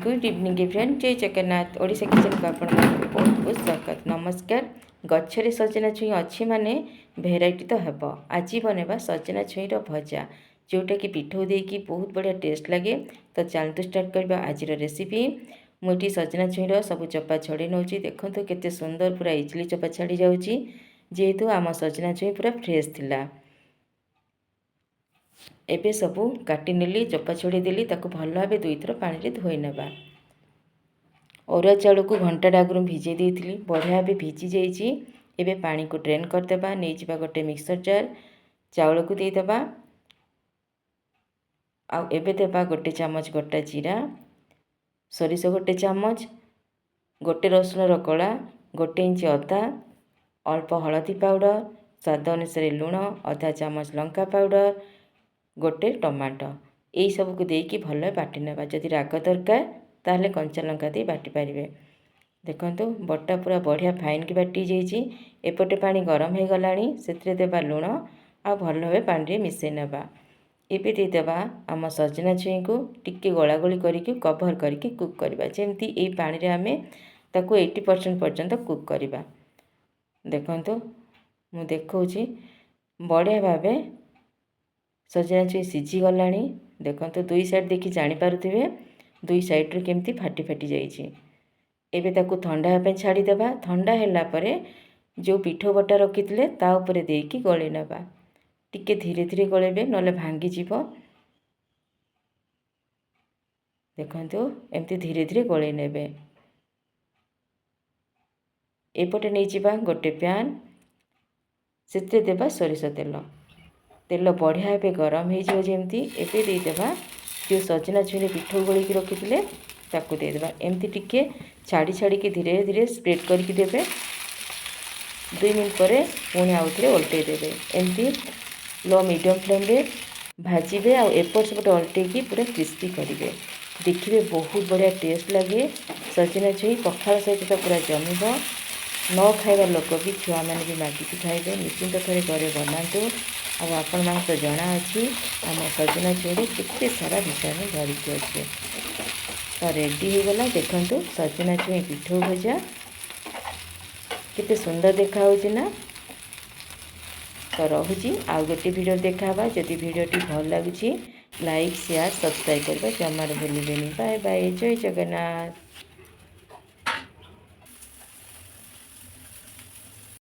Good evening everyone. जय Jagannath. Odisha kitchen को आपण बहुत बहुत स्वागत। नमस्कार। गच्छरे सजना छुई अच्छी माने भेराइटी तो हेब। आज बनवा सजना छुईर भजा जोटा कि पिठौ देकी बहुत बढ़िया टेस्ट लगे। तो चलतु स्टार्ट करबा आज रेसिपी। मुझे सजना छुईर सब चपा छड़े नौची। देखो केते सुंदर पूरा इजिली चपा छाड़ी जाउची जेहेतु आम सजना छुई पूरा फ्रेश थिला। एबे सबू काटी नेली चपा छोड़ी देली ताको भल भाव दुई थर पानी धोई नेबा। अरुआ चाउल को घंटा आगुरी भिजे देइथिली बढ़िया भाव भिजी जाइए। एबे पानी को ड्रेन करदेबा। नहीं जावा गोटे मिक्सर जार चाउल को देदेबा। आ एबे देबा गोटे चामच गोटा जीरा, सोरिष गोटे चामच, गोटे रसुण कड़ा, गोटे इंच अदा, अल्प हलदी पाउडर, स्वाद अनुसार लुण, आधा चामच लंका पाउडर, गोटे टमाटो यही सब को देकी भल बाटी नेबा। जदि राग दरकार ताहले कंचा लंका दे बाटी पारिबे। देखंतु बटा पूरा बढ़िया फाइन की बाटी जाइए। एपटे पानी गरम हो गलानी सेतरे देबा लुण आ भल भाव पानी मिसई नेबा। एबे दे देबा आम सजना छुई को टिके गला गली करके कवर करके कुक करबा। जेमती एई पानी रे आमे ताको 80% पर्यंत कुक करबा। देखंतु मु देखौची बढ़िया भावे सजना छुई सीझी गलानी। देखंतु दुई साइड देखि जानी पारुथिबे दुई साइड रे केमती फाटी फाटी जाइए। एबे ताको ठंडा पे छाड़ी देबा। ठंडा हैला परे जो पिठो बटा रखिथिले ता ऊपर देकी गळे नेबा। टिके धीरे धीरे गळेबे नले भांगी जीवो। देखंतु एमती धीरे धीरे गळे नेबे। एपटे नहीं जीवा गोटे प्यान सेते देबा सोरिष तेल। तेल बढ़िया भाव गरम हो जमी एबे दे देबा जो सजना छुई पिठौ गोल की रखिथिले ताकू दे देबा। एमती टिके छाड़ी छाड़ी के धीरे धीरे स्प्रेड करके देबे। 2 मिनट पर पुणी आउ थे ओल्टे देबे। एमती लो मीडियम फ्लेम रे भाजिबे। आ एपट सेपट ओल्टेकी पूरा क्रिस्पी करेंगे। देखिए बहुत बढ़िया टेस्ट लगे। सजना छुई पखाल सहित तो पूरा जमीब। न खाइबा लोक भी छुआ मैंने भी मागिकी खाइबे। निश्चिंत थे घरे बनातु। आपण मान तो जना अच्छी आम सजना छुई केते सारा विटामिन धरिकी अच्छे। तो रेडी हो गला। देखंतु सजना छुई पिठौ भजा केते सुंदर देखा होची ना। तो रहुची आउ गोटे वीडियो देखा। जदि वीडियोटी भल लगुची लाइक शेयर सब्सक्राइब करबा जमार भूलिबेनी। Bye bye. जय जगन्नाथ।